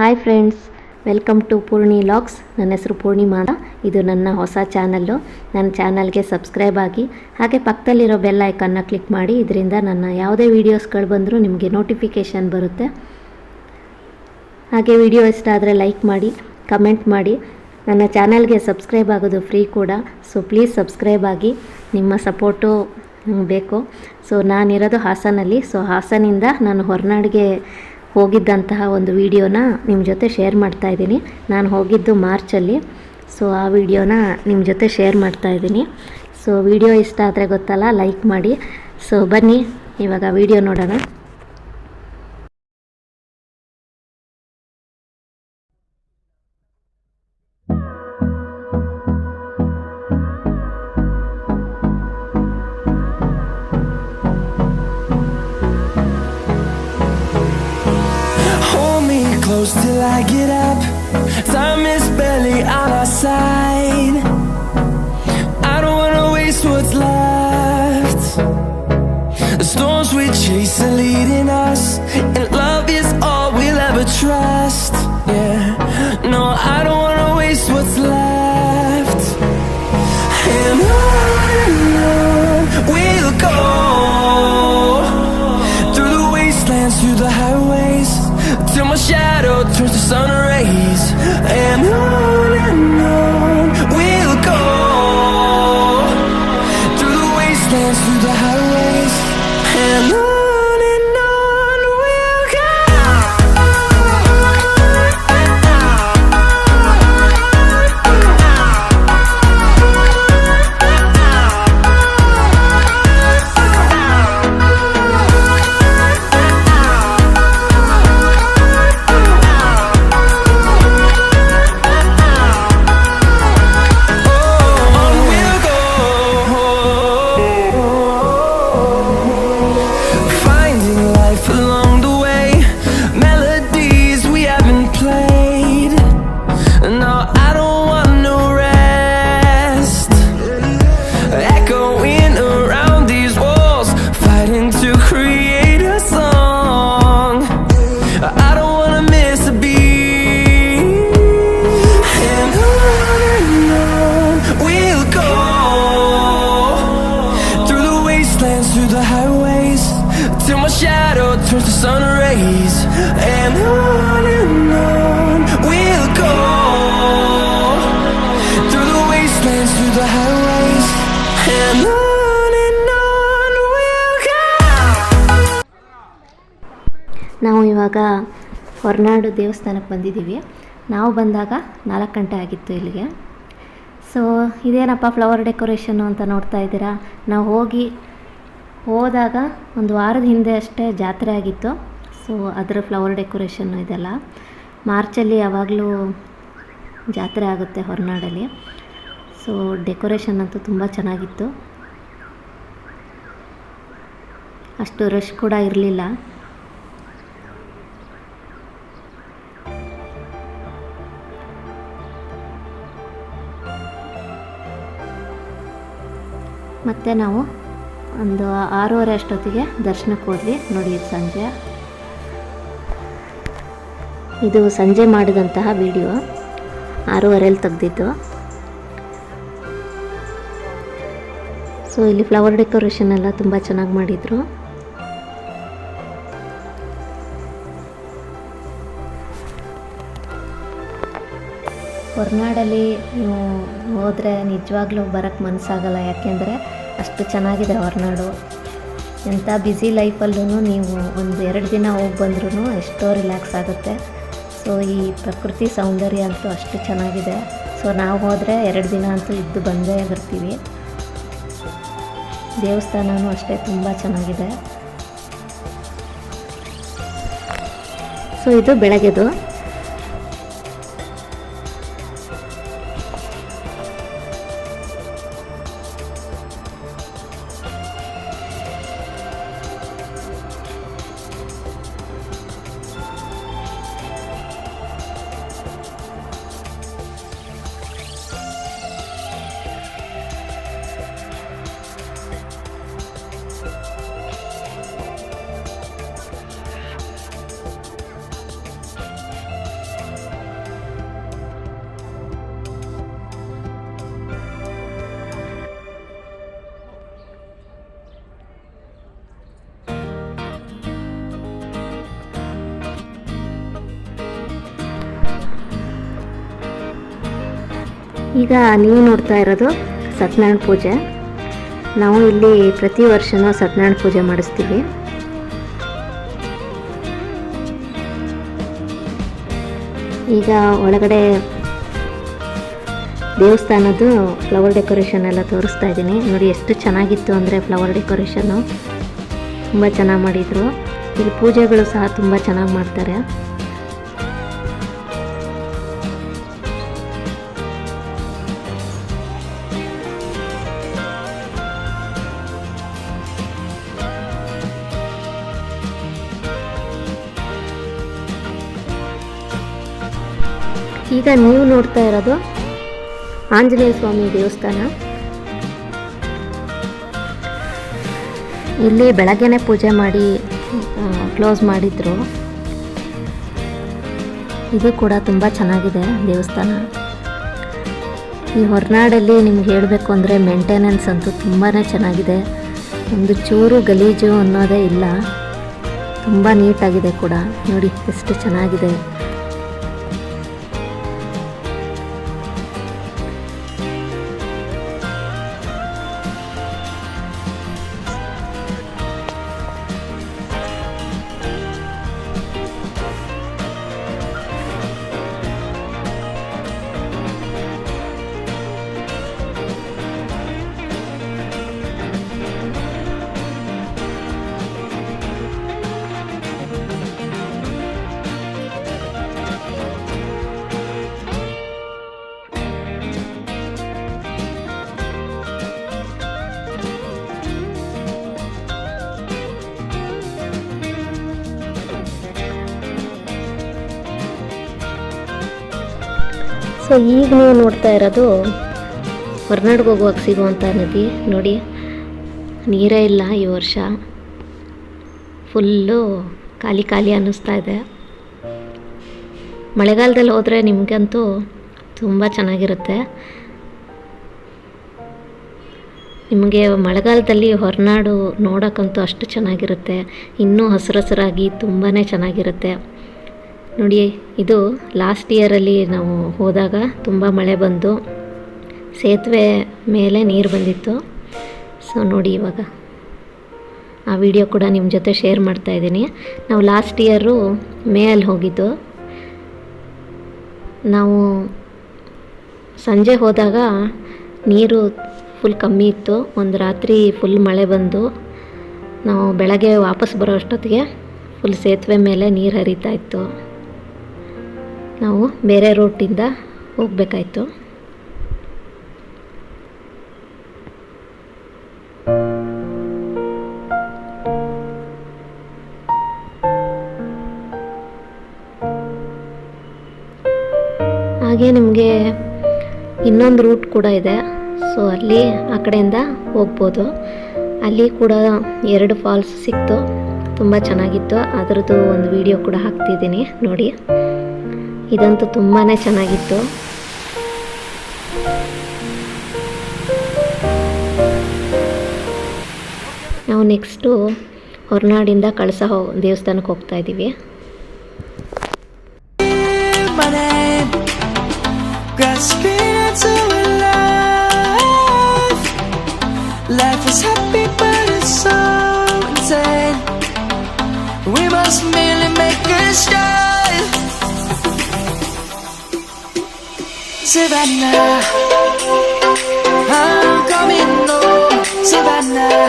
Hi friends, welcome to Poorni logs. ನನ್ನ ಹೆಸರು ಪೂರ್ಣಿಮಾ ಅಂತ. ಇದು ನನ್ನ ಹೊಸ ಚಾನಲ್ಲು. ನನ್ನ ಚಾನಲ್ಗೆ ಸಬ್ಸ್ಕ್ರೈಬ್ ಆಗಿ, ಹಾಗೆ ಪಕ್ಕದಲ್ಲಿರೋ ಬೆಲ್ ಐಕನ್ನ ಕ್ಲಿಕ್ ಮಾಡಿ. ಇದರಿಂದ ನನ್ನ ಯಾವುದೇ ವೀಡಿಯೋಸ್ಗಳು ಬಂದರೂ ನಿಮಗೆ ನೋಟಿಫಿಕೇಷನ್ ಬರುತ್ತೆ. ಹಾಗೆ ವಿಡಿಯೋ ಇಷ್ಟ ಆದರೆ ಲೈಕ್ ಮಾಡಿ, ಕಮೆಂಟ್ ಮಾಡಿ. ನನ್ನ ಚಾನಲ್ಗೆ ಸಬ್ಸ್ಕ್ರೈಬ್ ಆಗೋದು ಫ್ರೀ ಕೂಡ. ಸೊ ಪ್ಲೀಸ್ ಸಬ್ಸ್ಕ್ರೈಬ್ ಆಗಿ, ನಿಮ್ಮ ಸಪೋರ್ಟು ಬೇಕು. ಸೊ ನಾನಿರೋದು ಹಾಸನಲ್ಲಿ. ಸೊ ಹಾಸನಿಂದ ನಾನು ಹೊರನಾಡಿಗೆ ಹೋಗಿದ್ದಂತಹ ಒಂದು ವಿಡಿಯೋನ ನಿಮ್ಮ ಜೊತೆ ಶೇರ್ ಮಾಡ್ತಾಯಿದ್ದೀನಿ. ನಾನು ಹೋಗಿದ್ದು ಮಾರ್ಚಲ್ಲಿ. ಸೊ ಆ ವಿಡಿಯೋನ ನಿಮ್ಮ ಜೊತೆ ಶೇರ್ ಮಾಡ್ತಾಯಿದ್ದೀನಿ. ಸೊ ವಿಡಿಯೋ ಇಷ್ಟ ಆದರೆ ಗೊತ್ತಲ್ಲ, ಲೈಕ್ ಮಾಡಿ. ಸೊ ಬನ್ನಿ ಇವಾಗ ವಿಡಿಯೋ ನೋಡೋಣ. Close till I get up. Time is barely on our side. I don't wanna waste what's left. The storms we chase are leading us, and love is all we'll ever trust. Yeah, no, I don't wanna waste what's left. And on we'll go, through the wastelands, through the highways, till my shadow turns to sun rays. And on we'll go, through the wastelands, through the highways. And on we'll go. Through the highways, till my shadow turns to sun rays. And on we'll go, through the wastelands, through the highways. And on we'll go. ನಾವು ಇವಾಗ ಹೊರನಾಡು ದೇವಸ್ಥಾನಕ್ಕೆ ಬಂದಿದ್ದೀವಿ. ನಾವು ಬಂದಾಗ 4 ಗಂಟೆ ಆಗಿತ್ತು ಇಲ್ಲಿಗೆ. So ಇದೇನಪ್ಪ ಫ್ಲವರ್ ಡೆಕೋರೇಷನ್ನು ಅಂತ ನೋಡ್ತಾ ಇದ್ದೀರಾ. ನಾವು ಹೋದಾಗ ಒಂದು ವಾರದ ಹಿಂದೆ ಅಷ್ಟೇ ಜಾತ್ರೆ ಆಗಿತ್ತು. ಸೊ ಅದರ ಫ್ಲವರ್ ಡೆಕೋರೇಷನ್ನು ಇದೆಲ್ಲ ಮಾರ್ಚಲ್ಲಿ ಯಾವಾಗಲೂ ಜಾತ್ರೆ ಆಗುತ್ತೆ ಹೊರನಾಡಲ್ಲಿ. ಸೊ ಡೆಕೋರೇಷನ್ ಅಂತೂ ತುಂಬ ಚೆನ್ನಾಗಿತ್ತು. ಅಷ್ಟು ರಶ್ ಕೂಡ ಇರಲಿಲ್ಲ. ಮತ್ತು ನಾವು ಒಂದು 6:30 ಅಷ್ಟೊತ್ತಿಗೆ ದರ್ಶನಕ್ಕೆ ಹೋದ್ವಿ. ನೋಡಿ ಇದು ಸಂಜೆ ಮಾಡಿದಂತಹ ವಿಡಿಯೋ, 6:30 ತೆಗೆದಿದ್ದು. ಸೊ ಇಲ್ಲಿ ಫ್ಲವರ್ ಡೆಕೋರೇಷನ್ ಎಲ್ಲ ತುಂಬ ಚೆನ್ನಾಗಿ ಮಾಡಿದರು. ಹೊರನಾಡಲ್ಲಿ ನೀವು ಹೋದರೆ ನಿಜವಾಗ್ಲೂ ಬರೋಕ್ಕೆ ಮನಸ್ಸಾಗಲ್ಲ. ಯಾಕೆಂದರೆ ಅಷ್ಟು ಚೆನ್ನಾಗಿದೆ ಹೊರನಾಡು. ಎಂಥ ಬ್ಯುಸಿ ಲೈಫಲ್ಲೂ ನೀವು 1-2 ದಿನ ಹೋಗಿ ಬಂದ್ರೂ ಎಷ್ಟೋ ರಿಲ್ಯಾಕ್ಸ್ ಆಗುತ್ತೆ. ಸೊ ಈ ಪ್ರಕೃತಿ ಸೌಂದರ್ಯ ಅಂತೂ ಅಷ್ಟು ಚೆನ್ನಾಗಿದೆ. ಸೊ ನಾವು ಹೋದರೆ 2 ದಿನ ಅಂತೂ ಇದ್ದು ಬಂದೇ ಬರ್ತೀವಿ. ದೇವಸ್ಥಾನವೂ ಅಷ್ಟೇ ತುಂಬ ಚೆನ್ನಾಗಿದೆ. ಸೊ ಇದು ಬೆಳಗ್ಗೆದು. ಈಗ ನೀವು ನೋಡ್ತಾ ಇರೋದು ಸತ್ಯನಾರಾಯಣ ಪೂಜೆ. ನಾವು ಇಲ್ಲಿ ಪ್ರತಿ ವರ್ಷವೂ ಸತ್ಯನಾರಾಯಣ ಪೂಜೆ ಮಾಡಿಸ್ತೀವಿ. ಈಗ ಒಳಗಡೆ ದೇವಸ್ಥಾನದ್ದು ಫ್ಲವರ್ ಡೆಕೋರೇಷನ್ ಎಲ್ಲ ತೋರಿಸ್ತಾ ಇದ್ದೀನಿ. ನೋಡಿ ಎಷ್ಟು ಚೆನ್ನಾಗಿತ್ತು ಅಂದರೆ ಫ್ಲವರ್ ಡೆಕೋರೇಷನ್ನು ತುಂಬ ಚೆನ್ನಾಗಿ ಮಾಡಿದರು. ಇಲ್ಲಿ ಪೂಜೆಗಳು ಸಹ ತುಂಬ ಚೆನ್ನಾಗಿ ಮಾಡ್ತಾರೆ. ಈಗ ನೀವು ನೋಡ್ತಾ ಇರೋದು ಆಂಜನೇಯ ಸ್ವಾಮಿ ದೇವಸ್ಥಾನ. ಇಲ್ಲಿ ಬೆಳಗ್ಗೆನೆ ಪೂಜೆ ಮಾಡಿ ಕ್ಲೋಸ್ ಮಾಡಿದ್ರು. ಇದು ಕೂಡ ತುಂಬ ಚೆನ್ನಾಗಿದೆ ದೇವಸ್ಥಾನ. ಈ ಹೊರನಾಡಲ್ಲಿ ನಿಮ್ಗೆ ಹೇಳಬೇಕು ಅಂದರೆ ಮೇಂಟೆನೆನ್ಸ್ ಅಂತೂ ತುಂಬಾ ಚೆನ್ನಾಗಿದೆ. ಒಂದು ಚೂರು ಗಲೀಜು ಅನ್ನೋದೇ ಇಲ್ಲ. ತುಂಬ ನೀಟಾಗಿದೆ ಕೂಡ. ನೋಡಿ ಎಷ್ಟು ಚೆನ್ನಾಗಿದೆ. ಸೊ ಈಗ ನೀವು ನೋಡ್ತಾ ಇರೋದು ಹೊರನಾಡಿಗೆ ಹೋಗುವಾಗ ಸಿಗುವಂಥ ನದಿ. ನೋಡಿ ನೀರೇ ಇಲ್ಲ ಈ ವರ್ಷ. ಫುಲ್ಲು ಖಾಲಿ ಖಾಲಿ ಅನ್ನಿಸ್ತಾ ಇದೆ. ಮಳೆಗಾಲದಲ್ಲಿ ಹೋದರೆ ನಿಮಗಂತೂ ತುಂಬ ಚೆನ್ನಾಗಿರುತ್ತೆ. ನಿಮಗೆ ಮಳೆಗಾಲದಲ್ಲಿ ಹೊರನಾಡು ನೋಡೋಕ್ಕಂತೂ ಅಷ್ಟು ಚೆನ್ನಾಗಿರುತ್ತೆ. ಇನ್ನೂ ಹಸಿರಾಗಿ ತುಂಬಾ ಚೆನ್ನಾಗಿರುತ್ತೆ. ನೋಡಿ ಇದು ಲಾಸ್ಟ್ ಇಯರಲ್ಲಿ ನಾವು ಹೋದಾಗ ತುಂಬ ಮಳೆ ಬಂದು ಸೇತುವೆ ಮೇಲೆ ನೀರು ಬಂದಿತ್ತು. ಸೊ ನೋಡಿ ಇವಾಗ ಆ ವಿಡಿಯೋ ಕೂಡ ನಿಮ್ಮ ಜೊತೆ ಶೇರ್ ಮಾಡ್ತಾಯಿದ್ದೀನಿ. ನಾವು ಲಾಸ್ಟ್ ಇಯರು ಮೇಯಲ್ಲಿ ಹೋಗಿದ್ದು. ನಾವು ಸಂಜೆ ಹೋದಾಗ ನೀರು ಫುಲ್ ಕಮ್ಮಿ ಇತ್ತು. ಒಂದು ರಾತ್ರಿ ಫುಲ್ ಮಳೆ ಬಂದು ನಾವು ಬೆಳಗ್ಗೆ ವಾಪಸ್ ಬರೋ ಅಷ್ಟೊತ್ತಿಗೆ ಫುಲ್ ಸೇತುವೆ ಮೇಲೆ ನೀರು ಹರಿತಾ ಇತ್ತು. ನಾವು ಬೇರೆ ರೂಟಿಂದ ಹೋಗಬೇಕಾಯ್ತು. ಹಾಗೆ ನಿಮಗೆ ಇನ್ನೊಂದು ರೂಟ್ ಕೂಡ ಇದೆ. ಸೊ ಅಲ್ಲಿ ಆ ಕಡೆಯಿಂದ ಹೋಗ್ಬೋದು. ಅಲ್ಲಿ ಕೂಡ 2 ಫಾಲ್ಸ್ ಸಿಕ್ತು. ತುಂಬ ಚೆನ್ನಾಗಿತ್ತು. ಅದರದ್ದು ಒಂದು ವಿಡಿಯೋ ಕೂಡ ಹಾಕ್ತಿದ್ದೀನಿ ನೋಡಿ. ಇದಂತೂ ತುಂಬಾ ಚೆನ್ನಾಗಿತ್ತು. ನಾವು ನೆಕ್ಸ್ಟು ಹೊರನಾಡಿಂದ ಕಳಸ ದೇವಸ್ಥಾನಕ್ಕೆ ಹೋಗ್ತಾ ಇದ್ದೀವಿ. Life is happy but it's so insane. We must merely make a start. Savannah, I'm coming home. Savannah,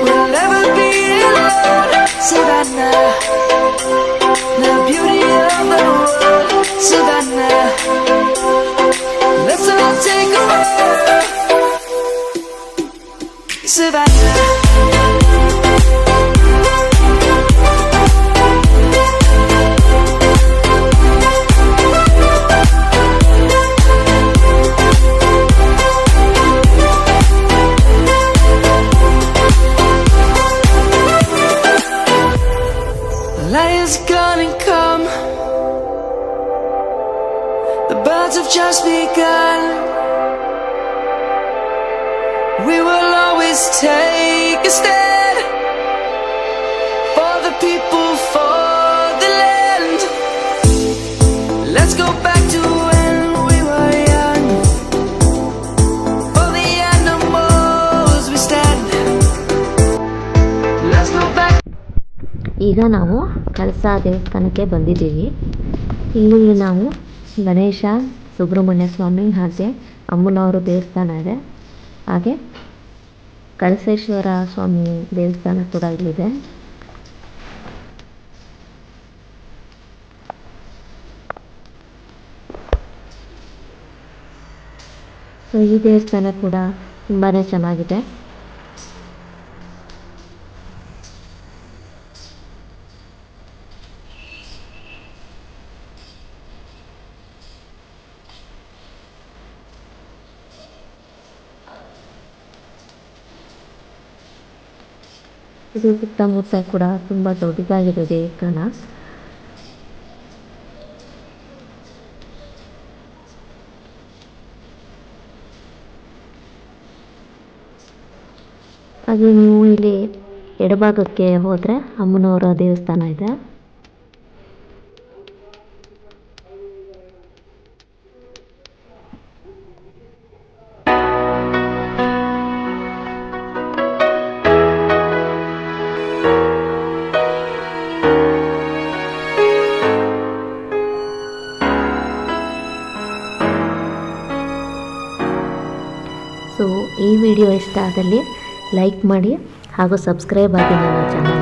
we'll never be alone. Savannah, the beauty of the world. Savannah, let's all take a walk. Savannah, light is gonna come. The birds have just begun. We will always take a stand for the people, for the land. Let's go back to when we were young. ಈಗ ನಾವು ಕಳಸ ದೇವಸ್ಥಾನಕ್ಕೆ ಬಂದಿದ್ದೀವಿ. ಇಲ್ಲಿ ನಾವು ಗಣೇಶ, ಸುಬ್ರಹ್ಮಣ್ಯ ಸ್ವಾಮಿ ಹಾಗೆ ಅಮ್ಮನವರು ದೇವಸ್ಥಾನ ಇದೆ. ಹಾಗೆ ಕಳಸೇಶ್ವರ ಸ್ವಾಮಿ ದೇವಸ್ಥಾನ ಕೂಡ ಇಲ್ಲಿದೆ. ಸೊ ಈ ದೇವಸ್ಥಾನ ಕೂಡ ತುಂಬಾ ಚೆನ್ನಾಗಿದೆ. ಇದು ಸುತ್ತಮುತ್ತ ಕೂಡ ತುಂಬ ದೊಡ್ಡದಾಗಿದೆ ದೇವಸ್ಥಾನ. ಹಾಗೆ ನೀವು ಇಲ್ಲಿ ಎಡಭಾಗಕ್ಕೆ ಹೋದರೆ ಅಮ್ಮನವರ ದೇವಸ್ಥಾನ ಇದೆ. ಸೊ ಈ ವಿಡಿಯೋ ಇಷ್ಟ ಆದಲ್ಲಿ ಲೈಕ್ ಮಾಡಿ ಹಾಗೂ ಸಬ್ಸ್ಕ್ರೈಬ್ ಆಗಿ ನನ್ನ ಚಾನಲ್.